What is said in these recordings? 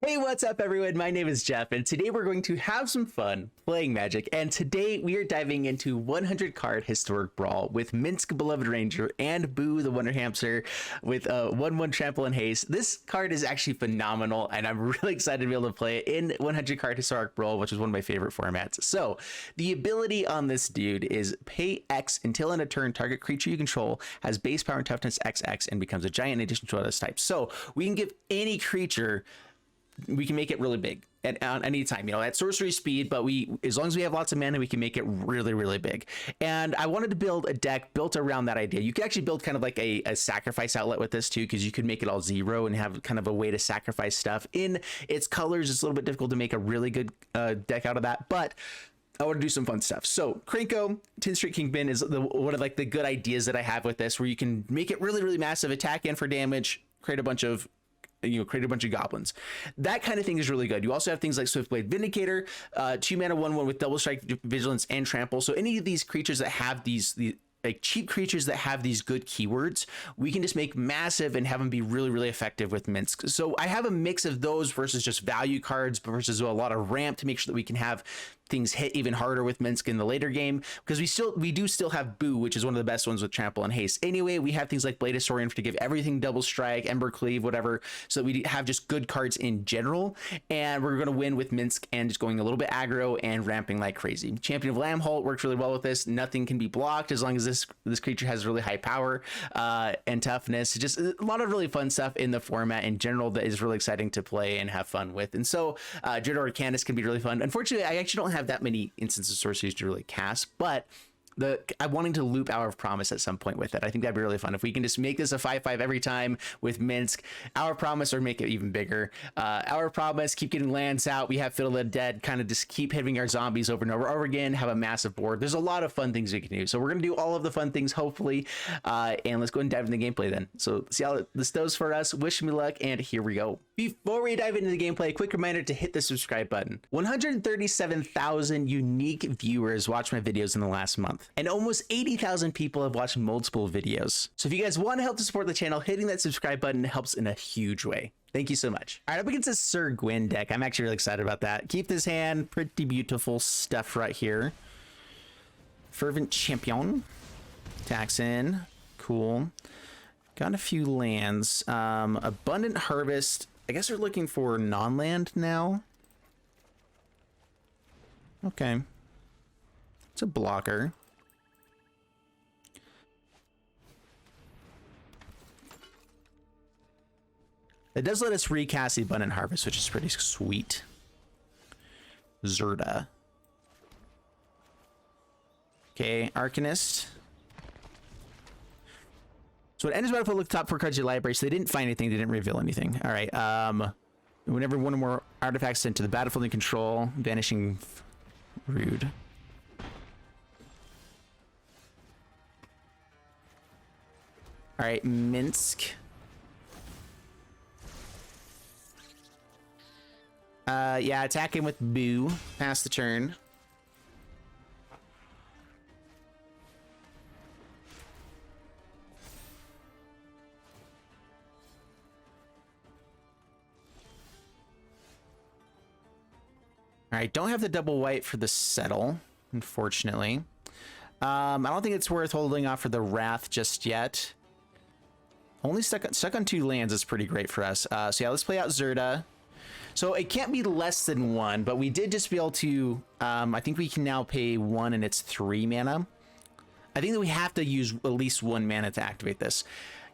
Hey, what's up everyone? My name is Jeff and today we're going to have some fun playing Magic, and today we are diving into 100 card Historic Brawl with Minsc Beloved Ranger and Boo the Wonder Hamster with a 1/1 Trample and Haste. This card is actually phenomenal and I'm really excited to be able to play it in 100 card Historic Brawl, which is one of my favorite formats. So the ability on this dude is pay X until end of turn, target creature you control has base power and toughness XX and becomes a giant in addition to other types. So we can give any creature, we can make it really big at any time, you know, at sorcery speed, but as long as we have lots of mana, we can make it really big. And I wanted to build a deck built around that idea. You could actually build kind of like a sacrifice outlet with this too, because you could make it all 0 and have kind of a way to sacrifice stuff in its colors. It's a little bit difficult to make a really good deck out of that, but I want to do some fun stuff. So Krenko, 10 Street Kingpin is one of like the good ideas that I have with this, where you can make it really massive, attack in for damage, create a bunch of goblins. That kind of thing is really good. You also have things like Swiftblade Vindicator, 2 mana 1/1 with double strike, vigilance, and trample. So any of these creatures that have these like cheap creatures that have these good keywords, we can just make massive and have them be really effective with Minsc. So I have a mix of those versus just value cards versus a lot of ramp to make sure that we can have things hit even harder with Minsc in the later game, because we do still have Boo, which is one of the best ones with trample and haste. Anyway, we have things like Blade Historian to give everything double strike, Ember Cleave, whatever, so that we have just good cards in general, and we're going to win with Minsc and just going a little bit aggro and ramping like crazy. Champion of Lambholt works really well with this. Nothing can be blocked as long as this creature has really high power and toughness. Just a lot of really fun stuff in the format in general that is really exciting to play and have fun with. And so Dreadhorde Arcanist can be really fun. Unfortunately, I actually don't have that many instances of sorceries to really cast, but I'm wanting to loop Hour of Promise at some point with it. I think that'd be really fun if we can just make this a 5/5 every time with Minsc. Hour of Promise, or make it even bigger. Hour of Promise, keep getting lands out. We have Fiddle the Dead, kind of just keep hitting our zombies over and over again, have a massive board. There's a lot of fun things we can do. So we're going to do all of the fun things, hopefully. And let's go ahead and dive into the gameplay then. So see how this does for us. Wish me luck, and here we go. Before we dive into the gameplay, a quick reminder to hit the subscribe button. 137,000 unique viewers watched my videos in the last month, and almost 80,000 people have watched multiple videos. So if you guys want to help to support the channel, hitting that subscribe button helps in a huge way. Thank you so much. All right, up against this Sir Gwyn deck. I'm actually really excited about that. Keep this hand, pretty beautiful stuff right here. Fervent Champion, attacks in, cool. Got a few lands. Abundant Harvest. I guess we're looking for non-land now. Okay. It's a blocker. It does let us recast the Abundant Harvest, which is pretty sweet. Zerda. Okay, Arcanist. So it ends battlefield, look top 4 cards of your library. So they didn't find anything, they didn't reveal anything. All right. Whenever one or more artifacts sent to the battlefield in control, vanishing rude. All right, Minsc. Yeah, attacking with Boo. Pass the turn. All right, don't have the double white for the settle, unfortunately. I don't think it's worth holding off for the Wrath just yet. Only stuck on 2 lands is pretty great for us. So yeah, let's play out Zerda. So it can't be less than 1, but we did just be able to, I think we can now pay 1 and it's 3 mana. I think that we have to use at least 1 mana to activate this.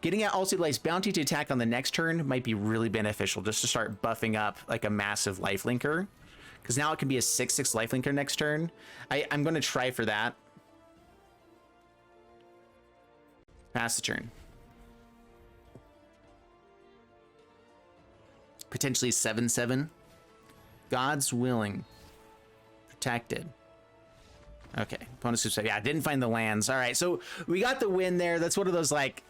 Getting out Also Light's Bounty to attack on the next turn might be really beneficial, just to start buffing up like a massive lifelinker. Because now it can be a 6/6 lifelinker next turn. I'm going to try for that. Pass the turn. Potentially 7/7. God's willing. Protected. Okay. Opponent's super. Yeah, I didn't find the lands. All right. So we got the win there. That's one of those like,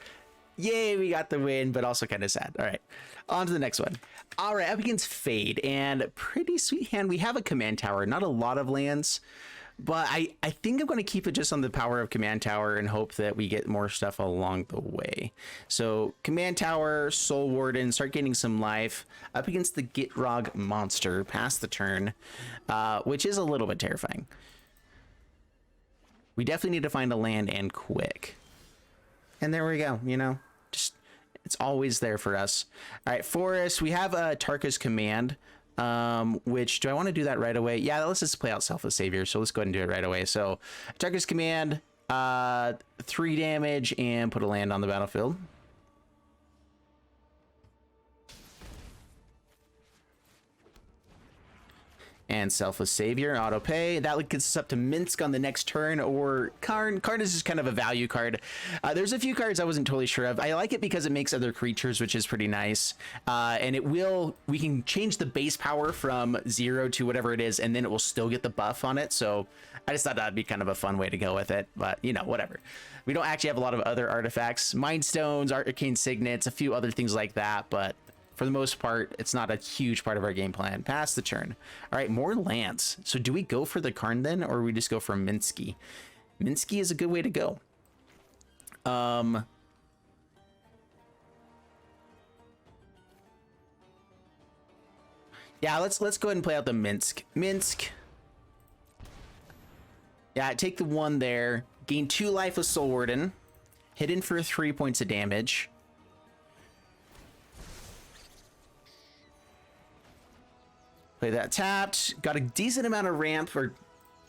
yay, we got the win, but also kind of sad. All right. On to the next one. All right. Up against Fade, and pretty sweet hand. We have a command tower. Not a lot of lands. But I think I'm going to keep it just on the power of Command Tower and hope that we get more stuff along the way. So Command Tower, Soul Warden, start getting some life up against the Gitrog monster past the turn, which is a little bit terrifying. We definitely need to find a land and quick. And there we go, you know, just it's always there for us. All right, Forest, we have Tarka's Command. Which do I want to do that right away? Yeah, let's just play out Selfless Savior. So let's go ahead and do it right away. So Tarka's Command, 3 damage and put a land on the battlefield. And Selfless Savior, auto pay. That gets us up to Minsc on the next turn, or Karn. Karn is just kind of a value card. There's a few cards I wasn't totally sure of. I like it because it makes other creatures, which is pretty nice. And we can change the base power from 0 to whatever it is, and then it will still get the buff on it. So I just thought that'd be kind of a fun way to go with it, but you know, whatever. We don't actually have a lot of other artifacts, Mind Stones, Arcane Signets, a few other things like that, but for the most part, it's not a huge part of our game plan. Pass the turn. All right, more lands. So do we go for the Karn then, or we just go for Minsc? Minsc is a good way to go. Yeah, let's go ahead and play out the Minsc. Minsc. Yeah, take the 1 there. Gain 2 life with Soul Warden. Hit in for 3 points of damage. Play that tapped, got a decent amount of ramp, or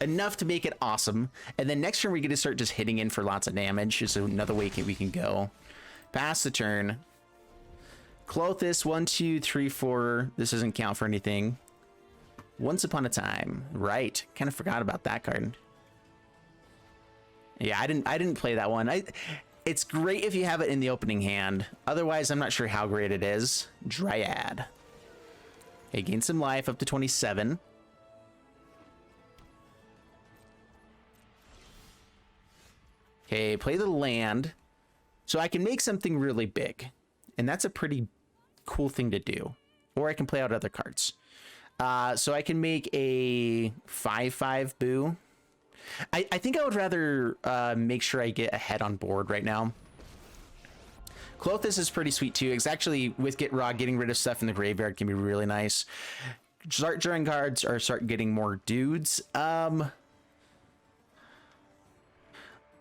enough to make it awesome. And then next turn we get to start just hitting in for lots of damage. Is another way we can go. Pass the turn. Klothys, 1, 2, 3, 4. This doesn't count for anything. Once Upon a Time. Right. Kind of forgot about that card. Yeah, I didn't play that one. It's great if you have it in the opening hand. Otherwise, I'm not sure how great it is. Dryad. Okay, gain some life up to 27. Okay, play the land. So I can make something really big. And that's a pretty cool thing to do. Or I can play out other cards. So I can make a 5/5 Boo. I think I would rather make sure I get ahead on board right now. Klothys is pretty sweet too. It's actually, with Gitrog, getting rid of stuff in the graveyard can be really nice. Start drawing cards or start getting more dudes. I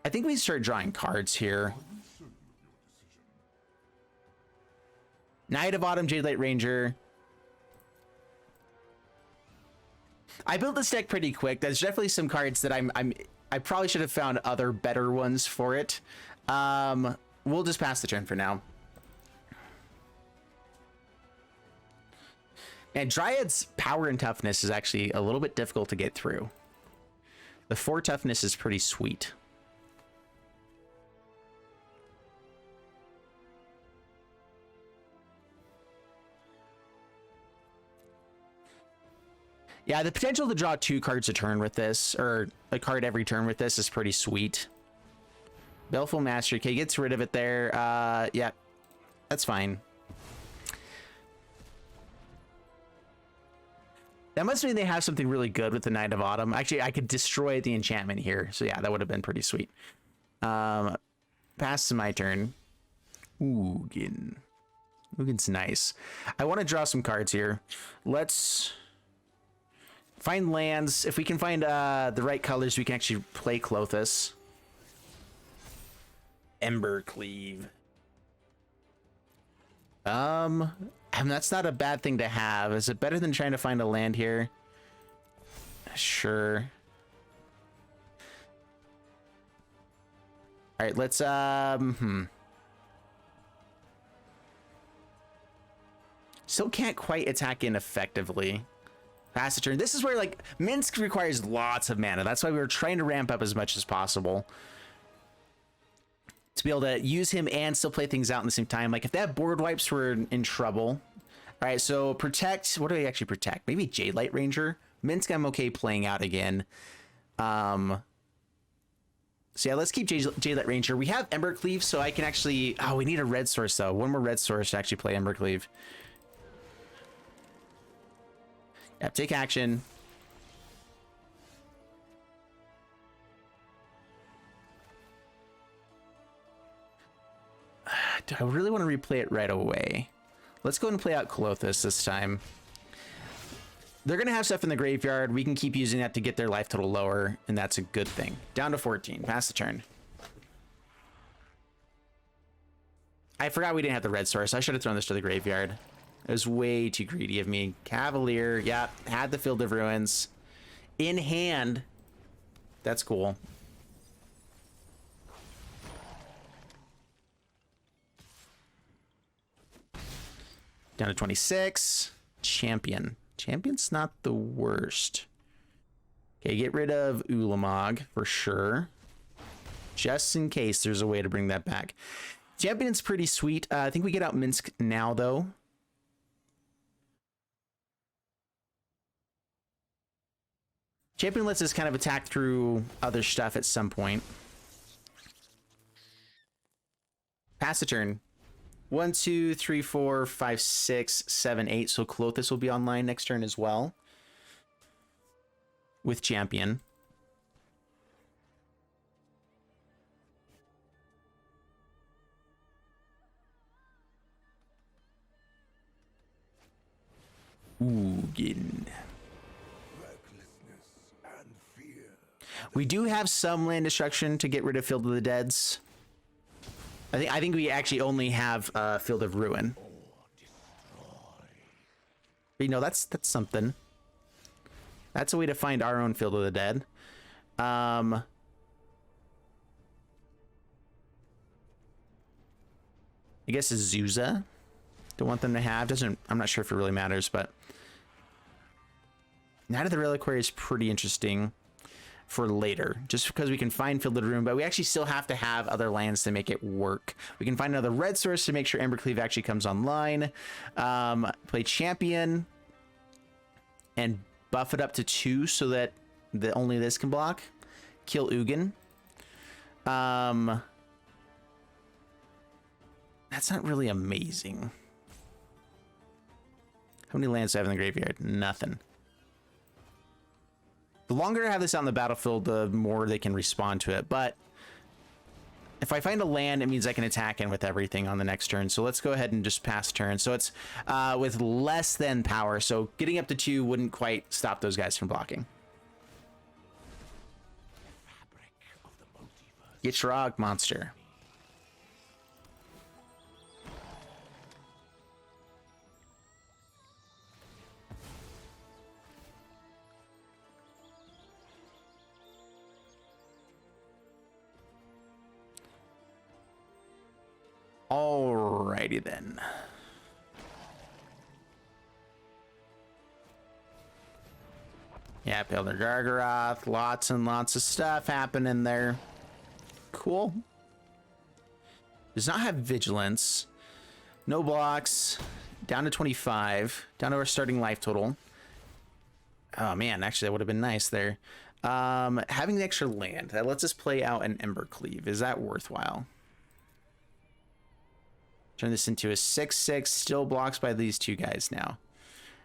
think we start drawing cards here. Knight of Autumn, Jadelight Ranger. I built this deck pretty quick. There's definitely some cards that I probably should have found other better ones for it. We'll just pass the turn for now. And Dryad's power and toughness is actually a little bit difficult to get through. The 4 toughness is pretty sweet. Yeah, the potential to draw 2 cards a turn with this, or a card every turn with this, is pretty sweet. Baleful Master, okay, gets rid of it there. Yeah, that's fine. That must mean they have something really good with the Knight of Autumn. Actually, I could destroy the enchantment here. So yeah, that would have been pretty sweet. Pass to my turn. Ugin. Ugin's nice. I want to draw some cards here. Let's find lands. If we can find the right colors, we can actually play Klothys. Embercleave. And that's not a bad thing to have. Is it better than trying to find a land here? Sure. All right, let's Still can't quite attack in effectively. Pass the turn. This is where, like, Minsc requires lots of mana. That's why we were trying to ramp up as much as possible to be able to use him and still play things out in the same time. Like, if that board wipes, we're in trouble. All right, so protect. What do we actually protect? Maybe Jadelight Ranger. Minsc, I'm okay playing out again. So yeah, let's keep Jadelight Ranger. We have Embercleave, so I can actually... Oh, we need a red source, though. One more red source to actually play Embercleave. Yep, take action. Do I really want to replay it right away? Let's go and play out Klothys this time. They're going to have stuff in the graveyard. We can keep using that to get their life total lower, and that's a good thing. Down to 14. Pass the turn. I forgot we didn't have the red source. I should have thrown this to the graveyard. It was way too greedy of me. Cavalier, yeah, had the Field of Ruins in hand. That's cool. Down to 26. Champion. Champion's not the worst. Okay, get rid of Ulamog for sure. Just in case there's a way to bring that back. Champion's pretty sweet. I think we get out Minsc now, though. Champion lets us kind of attack through other stuff at some point. Pass the turn. 1, 2, 3, 4, 5, 6, 7, 8. So Klothys will be online next turn as well. With Champion. Ugin. We do have some land destruction to get rid of Field of the Deads. I think we actually only have Field of Ruin. But, you know, that's something. That's a way to find our own Field of the Dead. I guess Azusa. Don't want them to have. I'm not sure if it really matters, but Knight of the Reliquary is pretty interesting for later, just because we can find Field of Ruin, but we actually still have to have other lands to make it work. We can find another red source to make sure Embercleave actually comes online. Play Champion and buff it up to 2 so that only this can block. Kill Ugin. That's not really amazing. How many lands do I have in the graveyard? Nothing. The longer I have this out on the battlefield, the more they can respond to it. But if I find a land, it means I can attack in with everything on the next turn. So let's go ahead and just pass turn. So it's with less than power. So getting up to 2 wouldn't quite stop those guys from blocking. Get Shrog, monster. Alrighty then. Yeah, Elder Gargaroth, lots and lots of stuff happening there. Cool. Does not have vigilance. No blocks. Down to 25. Down to our starting life total. Oh man, actually that would have been nice there. Having the extra land, that lets us play out an Embercleave. Is that worthwhile? Turn this into a 6/6, still blocks by these two guys now.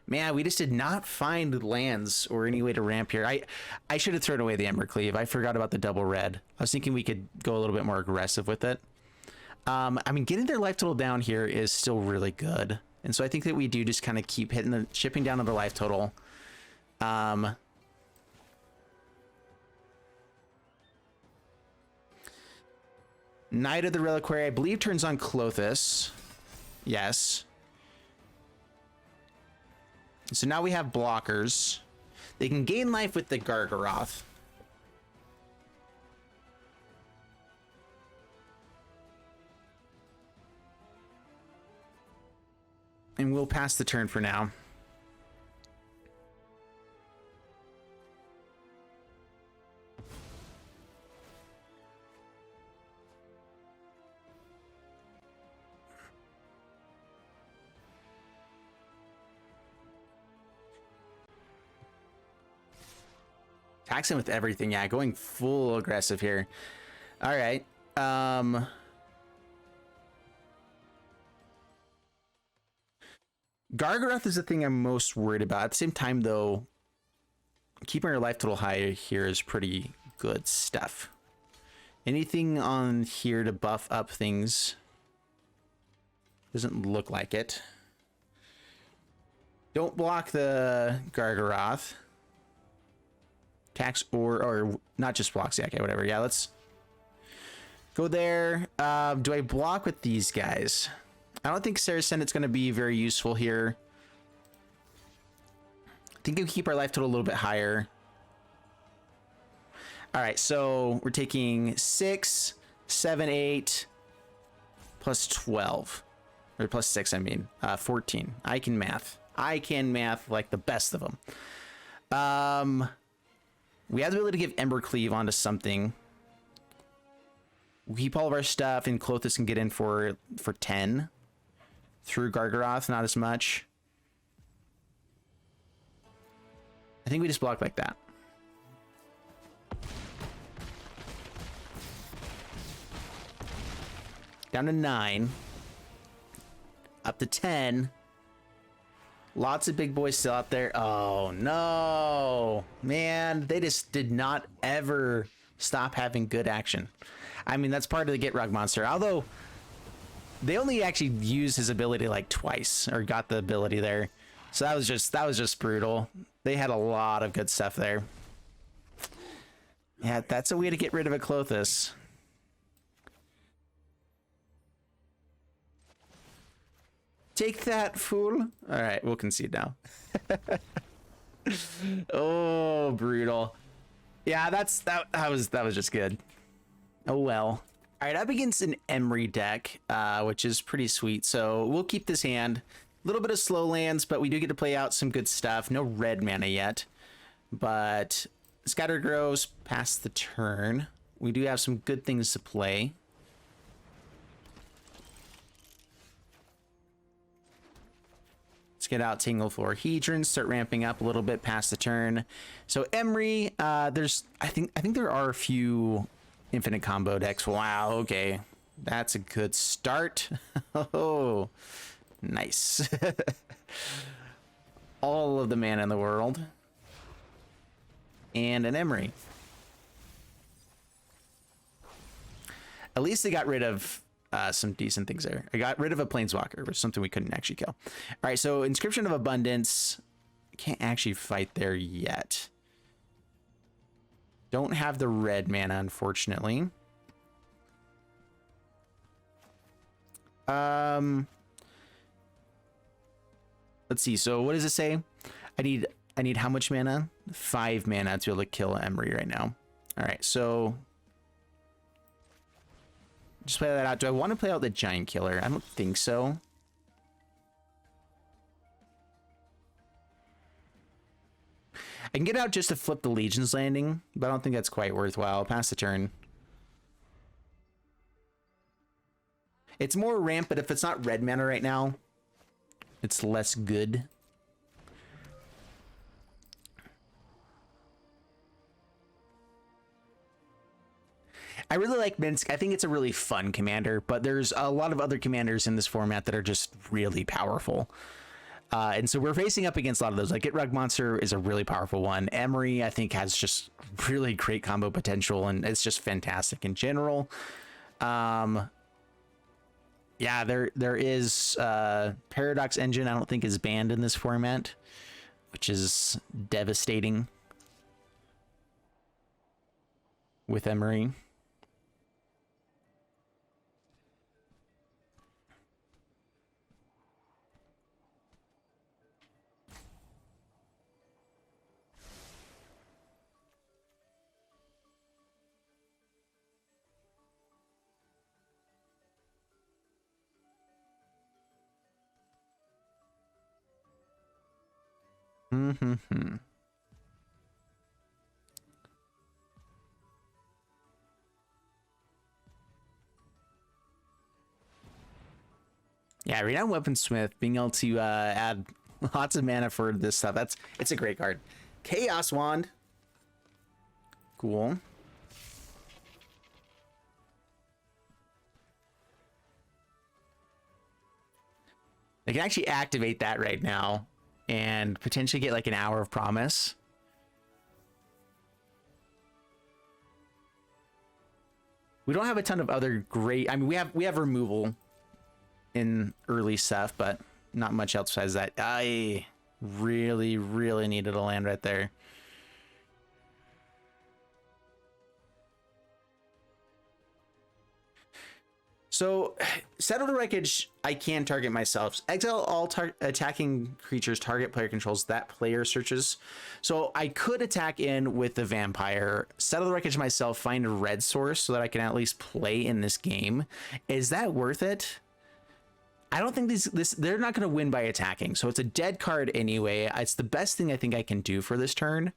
Man, we just did not find lands or any way to ramp here. I should have thrown away the Embercleave. I forgot about the double red. I was thinking we could go a little bit more aggressive with it. I mean, getting their life total down here is still really good. And so I think that we do just kind of keep chipping down on their life total. Knight of the Reliquary, I believe, turns on Klothys. Yes. So now we have blockers. They can gain life with the Gargaroth. And we'll pass the turn for now. Taxing with everything, yeah, going full aggressive here. All right. Gargaroth is the thing I'm most worried about. At the same time, though, keeping our life total high here is pretty good stuff. Anything on here to buff up things? Doesn't look like it. Don't block the Gargaroth. Tax or not just blocks. Yeah, okay, whatever. Yeah, let's go there. Do I block with these guys? I don't think Sarah's Senate is going to be very useful here. I think we keep our life total a little bit higher. All right, so we're taking 6, 7, 8, plus 12. Or plus 6, I mean. 14. I can math. I can math like the best of them. We have the ability to give Ember Cleave onto something. We keep all of our stuff, and Klothys can get in for 10. Through Gargaroth, not as much. I think we just block like that. Down to 9. Up to 10. Lots of big boys still out there. Oh no, man, they just did not ever stop having good action. I mean, that's part of the Get Rug monster, although they only actually used his ability like twice, or got the ability there. So that was just brutal. They had a lot of good stuff there. Yeah, that's a way to get rid of a Klothys. Take that, fool. All right, we'll concede now. Oh, brutal. Yeah, that was just good. Oh well. All right, up against an Emery deck, which is pretty sweet. So we'll keep this hand. A little bit of slow lands, but we do get to play out some good stuff. No red mana yet, but Scatter grows past the turn. We do have some good things to play. Let's get out Tingle Floor Hedron, start ramping up a little bit past the turn. So Emery, I think there are a few infinite combo decks. Wow, okay. That's a good start. Oh, nice. All of the mana in the world. And an Emery. At least they got rid of some decent things there. I got rid of a Planeswalker, which is something we couldn't actually kill. All right, so Inscription of Abundance. Can't actually fight there yet. Don't have the red mana, unfortunately. Let's see. So what does it say? I need how much mana? 5 mana to be able to kill Emery right now. All right, so just play that out. Do I want to play out the Giant Killer? I don't think so. I can get out just to flip the Legion's Landing, but I don't think that's quite worthwhile. Pass the turn. It's more ramp, but if it's not red mana right now, it's less good. I really like Minsc. I think it's a really fun commander, but there's a lot of other commanders in this format that are just really powerful. And so we're facing up against a lot of those. Like Get Rug Monster is a really powerful one. Emery, I think, has just really great combo potential, and it's just fantastic in general. Yeah, there is Paradox Engine. I don't think is banned in this format, which is devastating with Emery. Yeah, Renowned Weaponsmith, being able to add lots of mana for this stuff, it's a great card. Chaos Wand. Cool. I can actually activate that right now and potentially get like an Hour of Promise. We don't have a ton of other great, I mean, we have removal in early stuff, but not much else besides that. I really, really needed a land right there. So, Settle the Wreckage, I can target myself. Exile all attacking creatures target player controls that player searches. So, I could attack in with the Vampire, Settle the Wreckage myself, find a red source so that I can at least play in this game. Is that worth it? I don't think they're not going to win by attacking. So, it's a dead card anyway. It's the best thing I think I can do for this turn.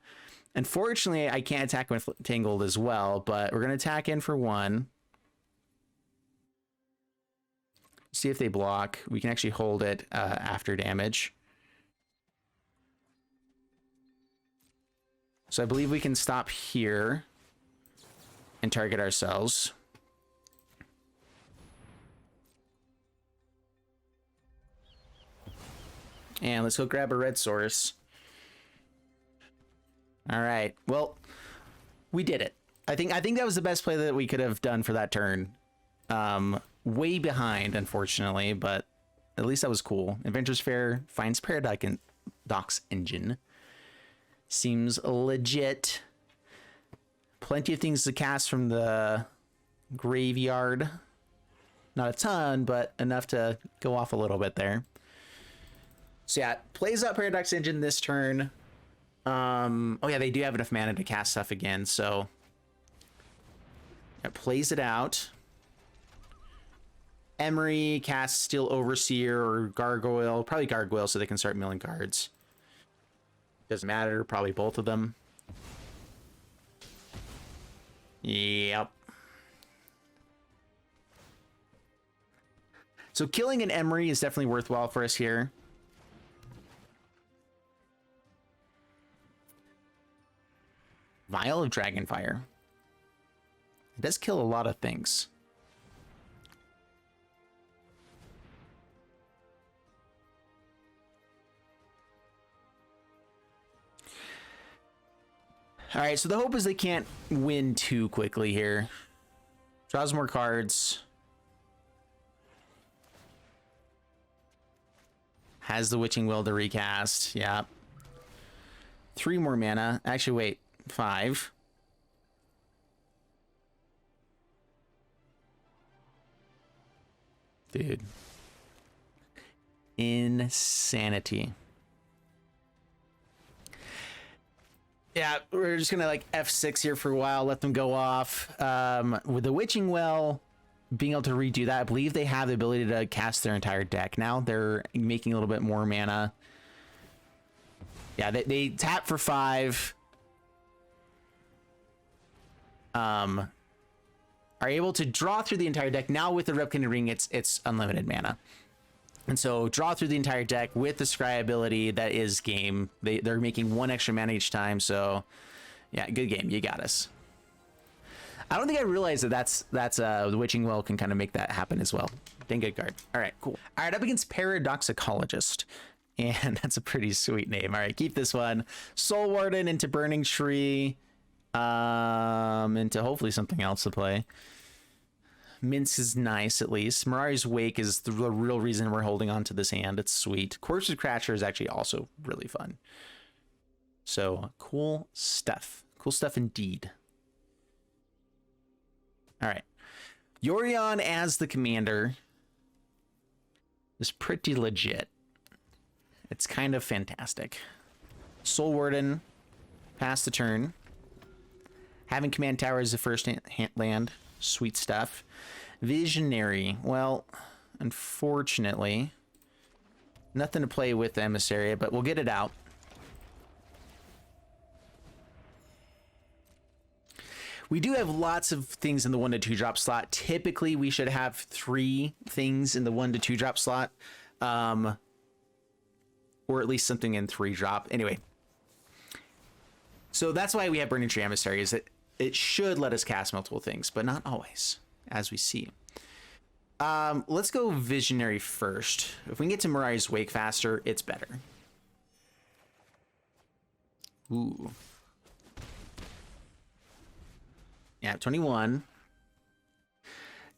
Unfortunately, I can't attack with Tangled as well, but we're going to attack in for 1. See if they block. We can actually hold it after damage. So I believe we can stop here and target ourselves. And let's go grab a red source. All right. Well, we did it. I think that was the best play that we could have done for that turn. Way behind, unfortunately, but at least that was cool. Adventures Fair finds Paradox Engine. Seems legit. Plenty of things to cast from the graveyard. Not a ton, but enough to go off a little bit there. So yeah, plays out Paradox Engine this turn. Oh yeah, they do have enough mana to cast stuff again, so it plays it out. Emery casts Steel Overseer or Gargoyle. Probably Gargoyle so they can start milling cards. Doesn't matter. Probably both of them. Yep. So killing an Emery is definitely worthwhile for us here. Vial of Dragonfire. It does kill a lot of things. All right, so the hope is they can't win too quickly here. Draws more cards. Has the Witching Will to recast. Yeah. 3 more mana. Actually, wait. 5. Dude. Insanity. Yeah, we're just gonna like F6 here for a while, let them go off. With the Witching Well, being able to redo that, I believe they have the ability to cast their entire deck now. They're making a little bit more mana. Yeah, they tap for 5. Are able to draw through the entire deck. Now with the Replicating Ring, it's unlimited mana. And so draw through the entire deck with the Scry ability. That is game. They're making 1 extra mana each time. So yeah, good game. You got us. I don't think I realized that's the Witching Well can kind of make that happen as well. Dang good card. All right, cool. All right, up against Paradoxicologist. And that's a pretty sweet name. All right, keep this one. Soul Warden into Burning Tree. Into hopefully something else to play. Minsc is nice, at least. Mirari's Wake is the real reason we're holding on to this hand. It's sweet. Corpse's Crasher is actually also really fun. So, cool stuff. Cool stuff indeed. All right. Yorion as the commander is pretty legit. It's kind of fantastic. Soul Warden, pass the turn. Having Command Tower as the first land. Sweet stuff. Visionary. Well, unfortunately, nothing to play with the Emissary, but we'll get it out. We do have lots of things in the 1 to 2 drop slot. Typically, we should have 3 things in the 1 to 2 drop slot. Or at least something in 3 drop. Anyway. So that's why we have Burning Tree Emissary, is that it should let us cast multiple things, but not always, as we see. Let's go Visionary first. If we can get to Mirari's Wake faster, it's better. Ooh. Yeah, 21.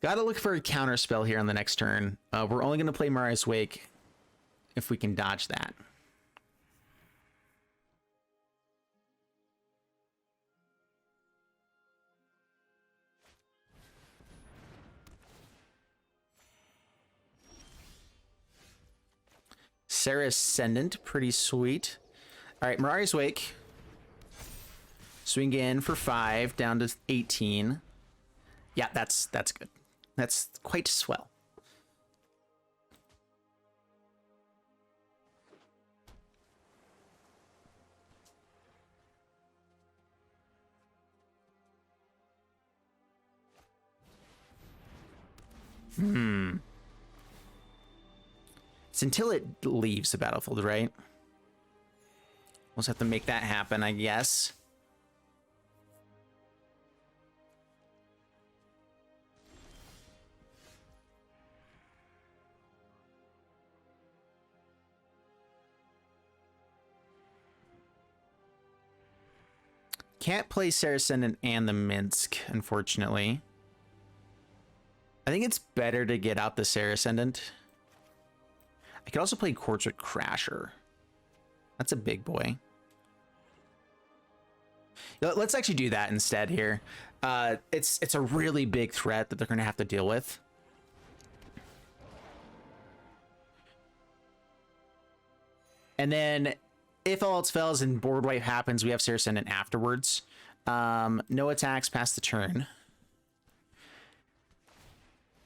Gotta look for a counter spell here on the next turn. We're only gonna play Mari's Wake if we can dodge that. Sarah's Ascendant, pretty sweet. All right, Mari's Wake. Swing in for 5, down to 18. Yeah, that's good. That's quite swell. It's until it leaves the battlefield, right? We'll just have to make that happen, I guess. Can't play Saracen and the Minsc, unfortunately. I think it's better to get out the Saracen. I could also play Quartz with Crasher. That's a big boy. Let's actually do that instead here. It's a really big threat that they're going to have to deal with. And then if all else fails and board wipe happens, we have Saracen afterwards. No attacks past the turn.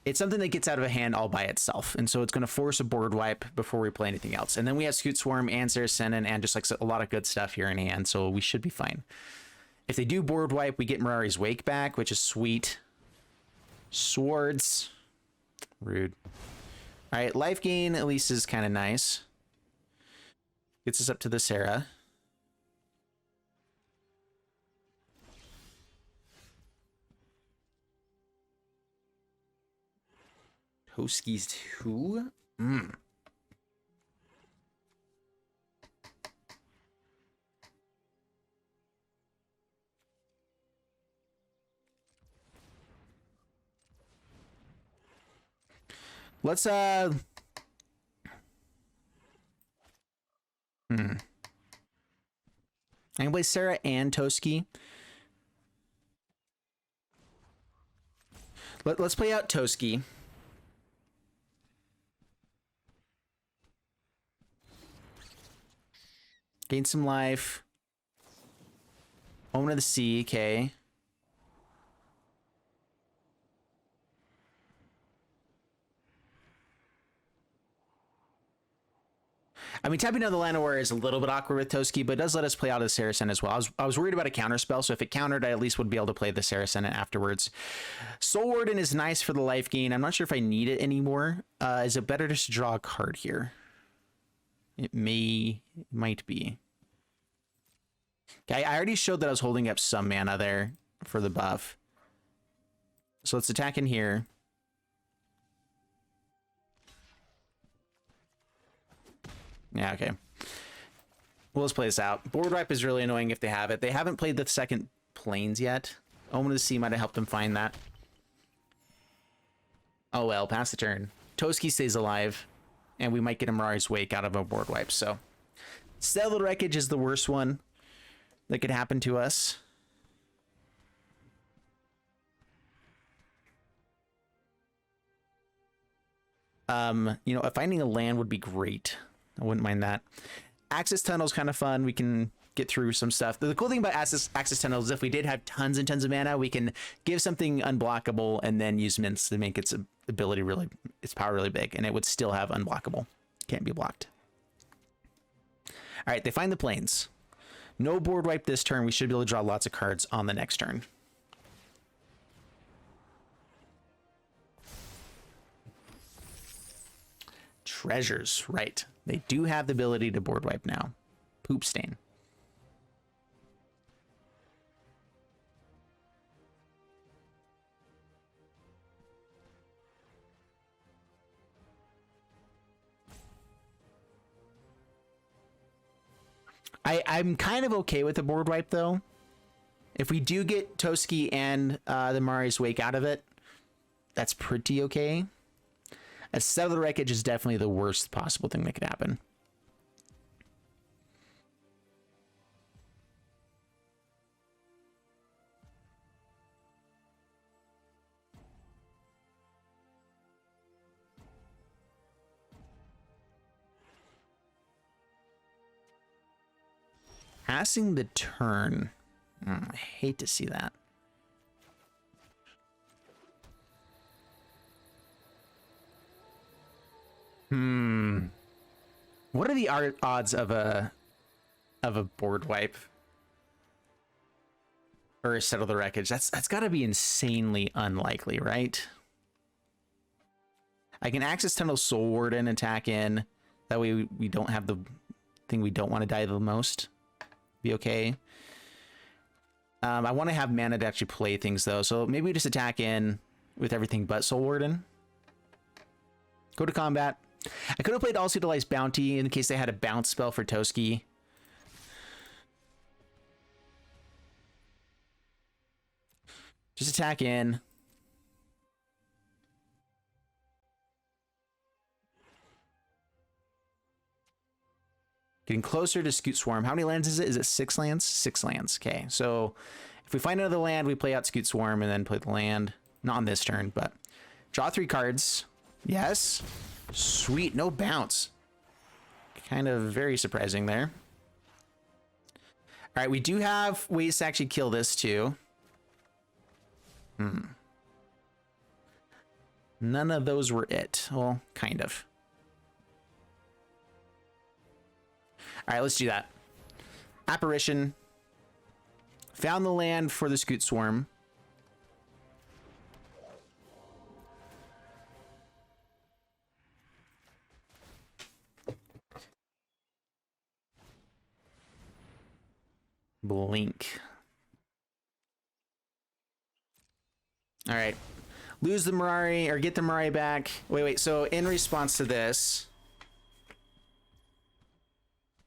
It's something that gets out of a hand all by itself, and so it's going to force a board wipe before we play anything else. And then we have Scoot Swarm and Saracen and just like a lot of good stuff here in hand, so we should be fine. If they do board wipe, we get Mirari's Wake back, which is sweet. Swords. Rude. All right, life gain at least is kind of nice. Gets us up to the Sarah. Toski's 2? Let's I can play Sarah and Toski. Let's play out Toski. Gain some life. Omen of the Sea, okay. I mean, tapping out the Llanowar is a little bit awkward with Toski, but it does let us play out of the Saracen as well. I was worried about a counter spell, so if it countered, I at least would be able to play the Saracen afterwards. Soul Warden is nice for the life gain. I'm not sure if I need it anymore. Is it better just to draw a card here? It might be. Okay, I already showed that I was holding up some mana there for the buff. So let's attack in here. Yeah, okay. Well, let's play this out. Board wipe is really annoying if they have it. They haven't played the second planes yet. Omen of the Sea might have helped them find that. Oh well, pass the turn. Toski stays alive, and we might get a Mirari's Wake out of a board wipe, so... Settled Wreckage is the worst one that could happen to us. You know, finding a land would be great. I wouldn't mind that. Access Tunnel is kind of fun. We can get through some stuff. The cool thing about Access Tunnel is if we did have tons and tons of mana, we can give something unblockable and then use Minsc to make its ability really, its power really big, and it would still have unblockable. Can't be blocked. All right, they find the plains. No board wipe this turn. We should be able to draw lots of cards on the next turn. Treasures, right. They do have the ability to board wipe now. Poop Stain. I'm kind of okay with the board wipe, though. If we do get Toski and the Mirari's Wake out of it, that's pretty okay. A Settle the Wreckage is definitely the worst possible thing that could happen. Passing the turn. I hate to see that. What are the odds of a board wipe or a Settle the Wreckage? That's got to be insanely unlikely, right? I can access Tunnel Soul Warden, attack in. That way we don't have the thing we don't want to die the most. Be okay. I want to have mana to actually play things though, so maybe we just attack in with everything but Soul Warden. Go to combat. I could have played All Utilized Bounty in case they had a bounce spell for Toski. Just attack in. Getting closer to Scoot Swarm. How many lands is it? Is it 6 lands? 6 lands. Okay, so if we find another land, we play out Scoot Swarm and then play the land. Not on this turn, but draw 3 cards. Yes. Sweet, no bounce. Kind of very surprising there. All right, we do have ways to actually kill this too. None of those were it. Well, kind of. All right, let's do that. Apparition. Found the land for the Scoot Swarm. Blink. All right. Lose the Mirari or get the Mirari back. Wait. So in response to this,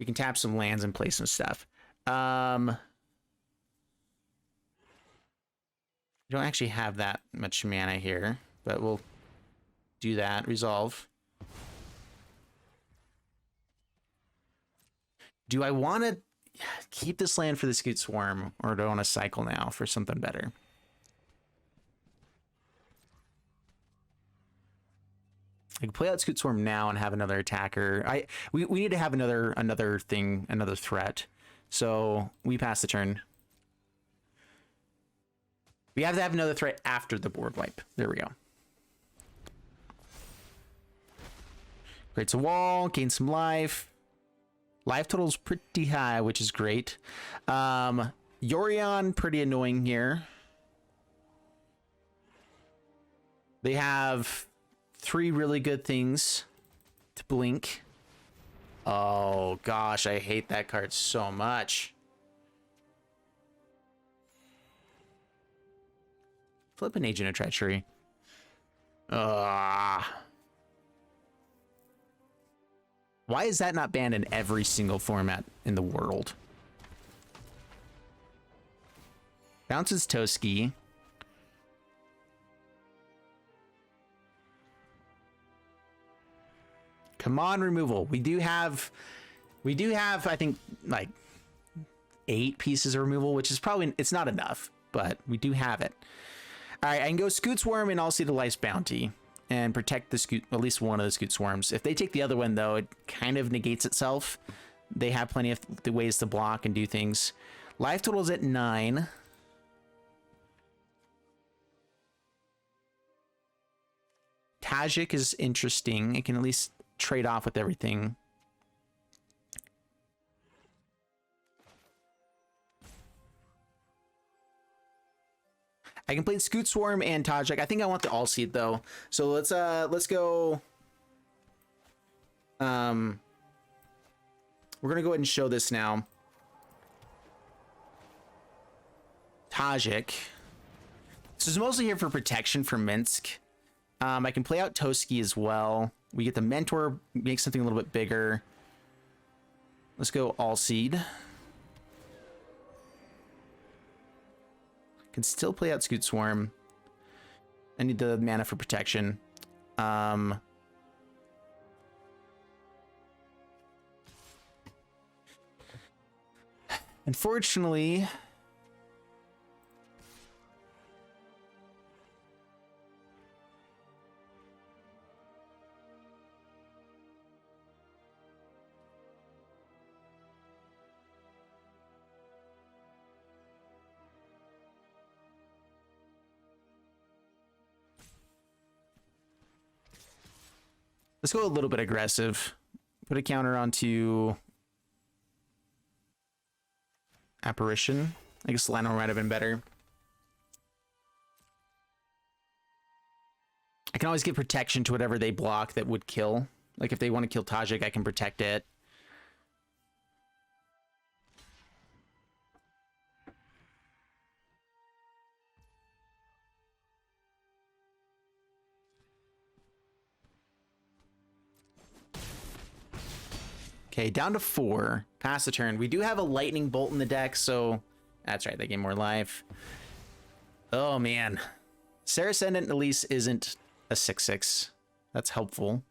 we can tap some lands and play some stuff. We don't actually have that much mana here, but we'll do that. Resolve. Do I want to keep this land for the Scoot Swarm, or do I want to cycle now for something better? I can play out Scoot Swarm now and have another attacker. We need to have another threat. So we pass the turn. We have to have another threat after the board wipe. There we go. Creates a wall, gain some life. Life total's pretty high, which is great. Yorion, pretty annoying here. They have 3 really good things to blink. Oh gosh, I hate that card so much. Flip an Agent of Treachery. Why is that not banned in every single format in the world? Bounces Toski. Come on, removal. We do have, I think, like 8 pieces of removal, which is probably, it's not enough, but we do have it. All right, I can go Scoot Swarm and also the Life's Bounty and protect the Scoot, at least one of the Scoot Swarms. If they take the other one, though, it kind of negates itself. They have plenty of the ways to block and do things. Life total is at 9. Tajik is interesting. It can at least trade off with everything. I can play Scoot Swarm and Tajik. I think I want the All Seed though. So let's go. We're gonna go ahead and show this now. Tajik. This is mostly here for protection for Minsc. I can play out Toski as well. We get the Mentor, make something a little bit bigger. Let's go All Seed. Can still play out Scoot Swarm. I need the mana for protection. Unfortunately, let's go a little bit aggressive. Put a counter onto Apparition. I guess Llanowar might have been better. I can always give protection to whatever they block that would kill. Like if they want to kill Tajik, I can protect it. Okay, down to 4. Pass the turn. We do have a lightning bolt in the deck, so that's right, they gain more life. Oh man. Serra Ascendant at least isn't a 6/6. That's helpful.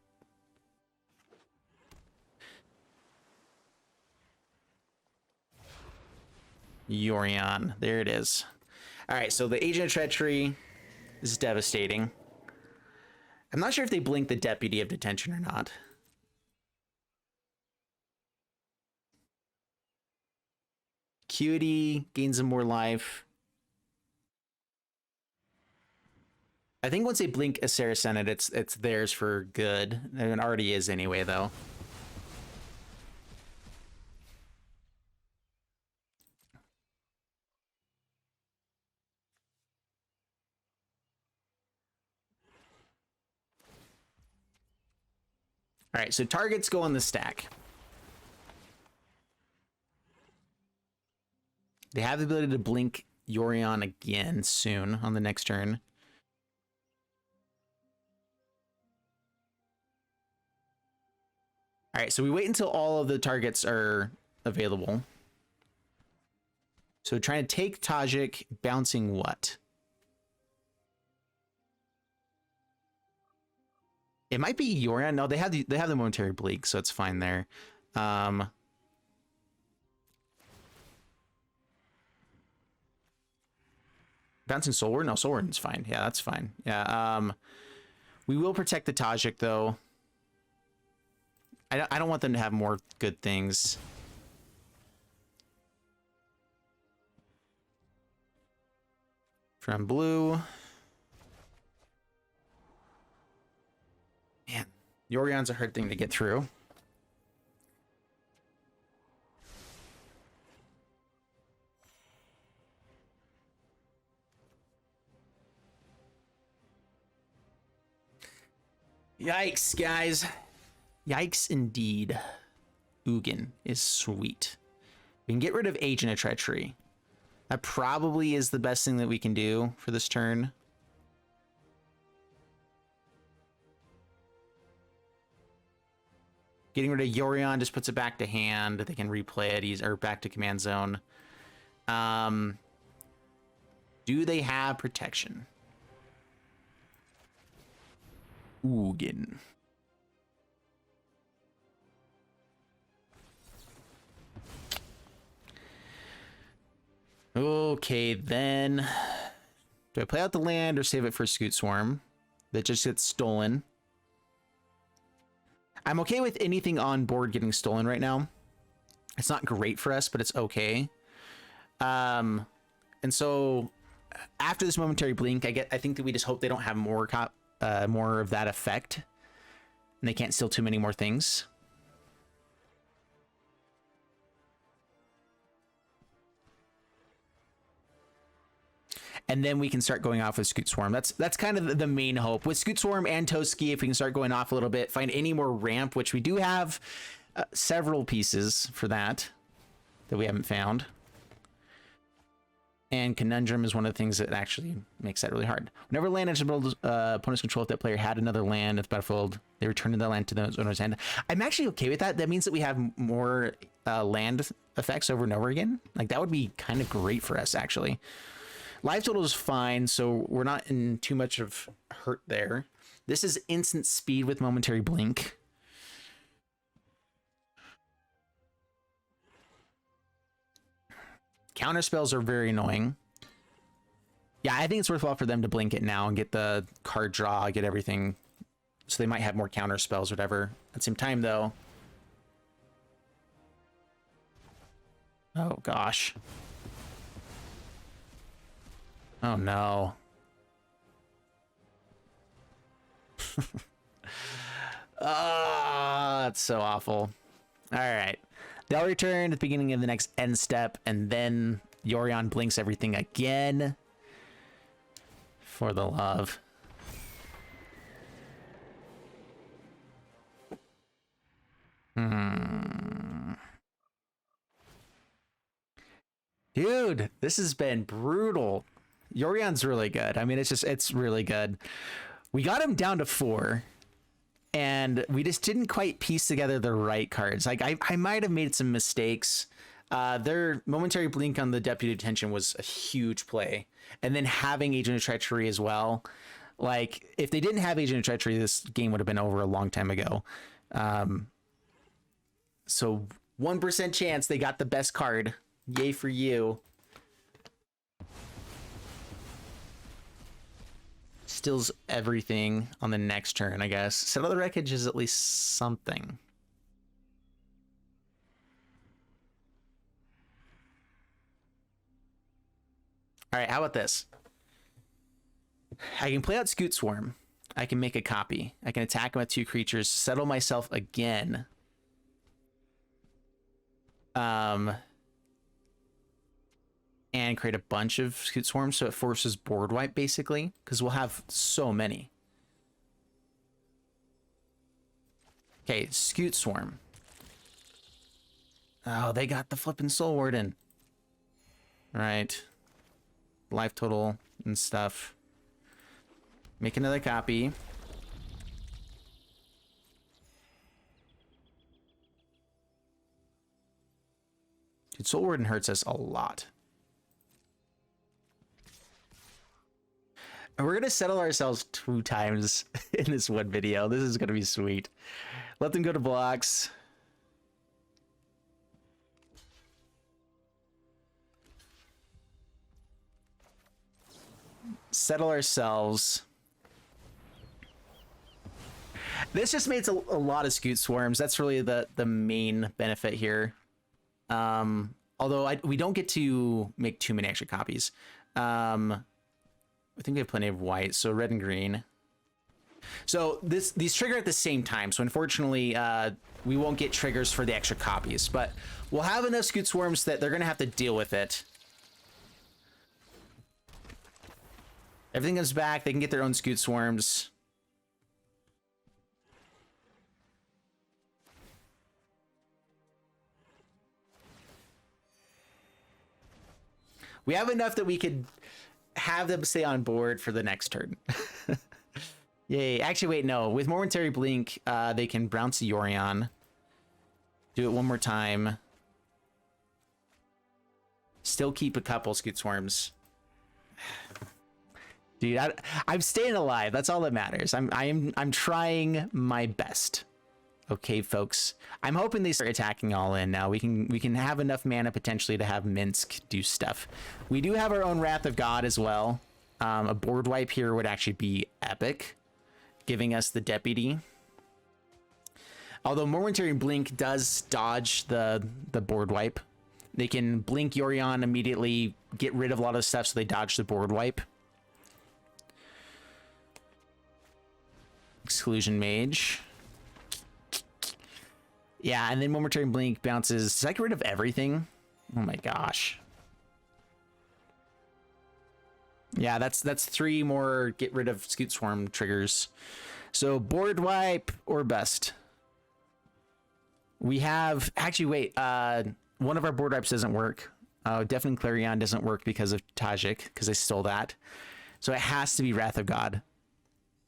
Yorion. There it is. Alright, so the Agent of Treachery is devastating. I'm not sure if they blink the Deputy of Detention or not. Acuity gains them more life. I think once they blink a Serra Ascendant, it's theirs for good. It already is anyway, though. All right, so targets go on the stack. They have the ability to blink Yorion again soon on the next turn. All right, so we wait until all of the targets are available. So trying to take Tajik, bouncing what? It might be Yorion. No, they have the momentary bleak, so it's fine there. Bouncing Soulward? No, Soulward's fine. Yeah, that's fine. Yeah. We will protect the Tajik though. I don't want them to have more good things. From blue. Man, Yorion's a hard thing to get through. Yikes, guys. Yikes indeed. Ugin is sweet. We can get rid of Agent of Treachery. That probably is the best thing that we can do for this turn. Getting rid of Yorion just puts it back to hand. They can replay it, or back to command zone. Do they have protection? Ugin. Okay, then. Do I play out the land or save it for Scoot Swarm? That just gets stolen. I'm okay with anything on board getting stolen right now. It's not great for us, but it's okay. And so after this momentary blink, I think that we just hope they don't have more of that effect, and they can't steal too many more things. And then we can start going off with Scoot Swarm. That's kind of the main hope. With Scoot Swarm and Toski, if we can start going off a little bit, find any more ramp, which we do have several pieces for that we haven't found. And Conundrum is one of the things that actually makes that really hard. Whenever land enters opponent's control, if that player had another land at the battlefield, they return that land to the owner's hand. I'm actually okay with that. That means that we have more land effects over and over again. Like, that would be kind of great for us, actually. Life total is fine, so we're not in too much of hurt there. This is instant speed with momentary blink. Counter spells are very annoying. Yeah, I think it's worthwhile for them to blink it now and get the card draw, get everything. So they might have more counter spells, whatever. At the same time, though. Oh, gosh. Oh, no. Ah, it's so awful. All right. They'll return at the beginning of the next end step, and then Yorion blinks everything again. For the love. Dude, this has been brutal. Yorion's really good. I mean, it's really good. We got him down to 4, and we just didn't quite piece together the right cards. Like, I might have made some mistakes. Their momentary blink on the Deputy Detention was a huge play. And then having Agent of Treachery as well. Like, if they didn't have Agent of Treachery, this game would have been over a long time ago. So 1% chance they got the best card. Yay for you. Stills everything on the next turn, I guess. Settle the Wreckage is at least something. All right, how about this? I can play out Scoot Swarm. I can make a copy. I can attack him with 2 creatures, settle myself again. And create a bunch of Scoot Swarms, so it forces board wipe, basically, because we'll have so many. Okay, Scoot Swarm. Oh, they got the flippin' Soul Warden. Right. Life total and stuff. Make another copy. Dude, Soul Warden hurts us a lot. And we're gonna settle ourselves 2 times in this one video. This is gonna be sweet. Let them go to blocks. Settle ourselves. This just makes a lot of Scoot Swarms. That's really the main benefit here. Although we don't get to make too many extra copies. I think we have plenty of white, so red and green. So these trigger at the same time. So unfortunately, we won't get triggers for the extra copies, but we'll have enough Scoot Swarms that they're gonna have to deal with it. Everything comes back. They can get their own Scoot Swarms. We have enough that we could have them stay on board for the next turn. Yay. Actually, wait, no. With Momentary Blink, they can bounce the Yorion. Do it one more time. Still keep a couple Scoot Swarms. Dude, I'm staying alive. That's all that matters. I'm trying my best. Okay, folks. I'm hoping they start attacking all in now. We can have enough mana potentially to have Minsc do stuff. We do have our own Wrath of God as well. A board wipe here would actually be epic, giving us the Deputy. Although Momentary Blink does dodge the board wipe. They can blink Yorion immediately, get rid of a lot of stuff, so they dodge the board wipe. Exclusion Mage. Yeah, and then Momentary Blink bounces. Does that get rid of everything? Oh my gosh. Yeah, that's 3 more get rid of Scoot Swarm triggers. So board wipe or bust. We have actually wait, one of our board wipes doesn't work. Deafening Clarion doesn't work because of Tajik, because I stole that. So it has to be Wrath of God.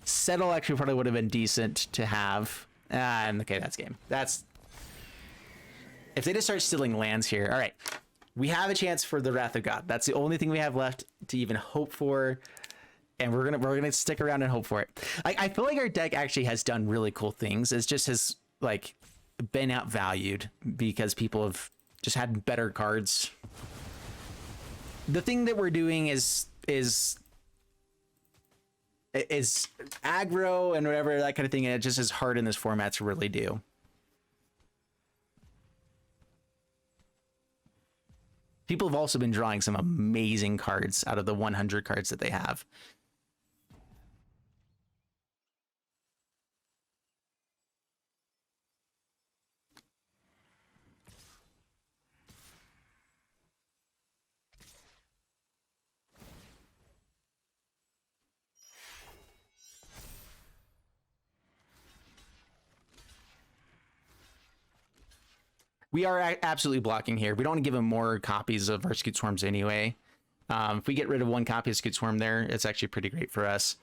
Settle actually probably would have been decent to have. Okay, that's game. That's if they just start stealing lands here. All right. we have a chance for the Wrath of God. That's the only thing we have left to even hope for. And we're gonna stick around and hope for it. I feel like our deck actually has done really cool things. It's just has like been outvalued because people have just had better cards. The thing that we're doing is aggro and whatever, that kind of thing, and it just is hard in this format to really do. People have also been drawing some amazing cards out of the 100 cards that they have. We are absolutely blocking here. We don't want to give him more copies of our Scoot Swarms anyway. If we get rid of one copy of Scoot Swarm there, it's actually pretty great for us.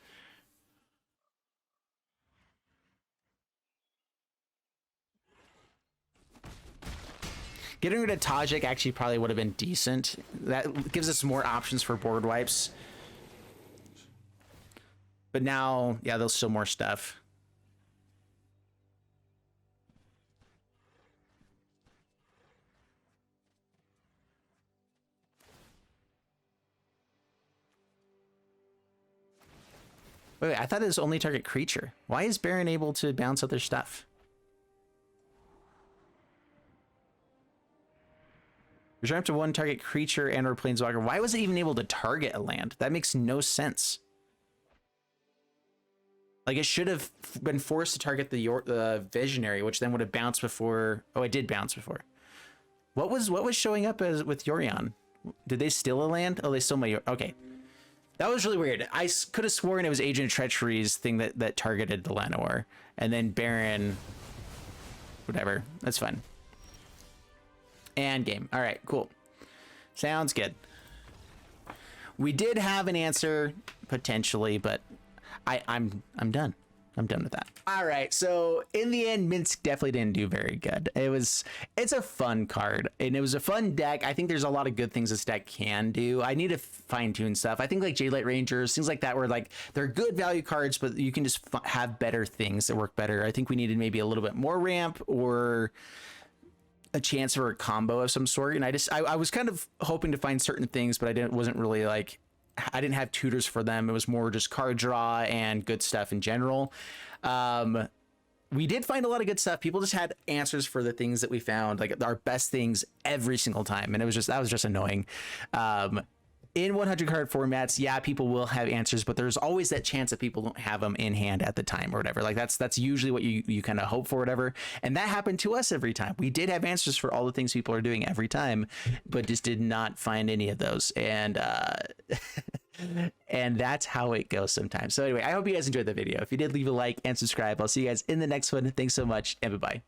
Getting rid of Tajik actually probably would have been decent. That gives us more options for board wipes. But now, yeah, there's still more stuff. Wait, I thought it was only target creature. Why is Baron able to bounce other stuff? Return up to one target creature and or planeswalker. Why was it even able to target a land? That makes no sense. Like, it should have been forced to target the Visionary, which then would have bounced before. Oh, it did bounce before. What was showing up as with Yorion? Did they steal a land? Oh, they stole my. Okay. That was really weird. I could have sworn it was Agent of Treachery's thing that targeted the Llanowar. And then Baron... Whatever. That's fine. And game. All right, cool. Sounds good. We did have an answer, potentially, but I'm done. I'm done with that. All right, so in the end, Minsc definitely didn't do very good. It's a fun card, and it was a fun deck. I think there's a lot of good things this deck can do. I need to fine tune stuff. I think like Jadelight Rangers, things like that, where like they're good value cards, but you can just have better things that work better. I think we needed maybe a little bit more ramp or a chance for a combo of some sort. And I was kind of hoping to find certain things, but wasn't really like, I didn't have tutors for them. It was more just card draw and good stuff in general. We did find a lot of good stuff. People just had answers for the things that we found, like our best things every single time. And that was just annoying. In 100 card formats, yeah, people will have answers, but there's always that chance that people don't have them in hand at the time or whatever. Like that's usually what you kind of hope for, whatever. And that happened to us every time. We did have answers for all the things people are doing every time, but just did not find any of those. And and that's how it goes sometimes. So anyway, I hope you guys enjoyed the video. If you did, leave a like and subscribe. I'll see you guys in the next one. Thanks so much, and bye-bye.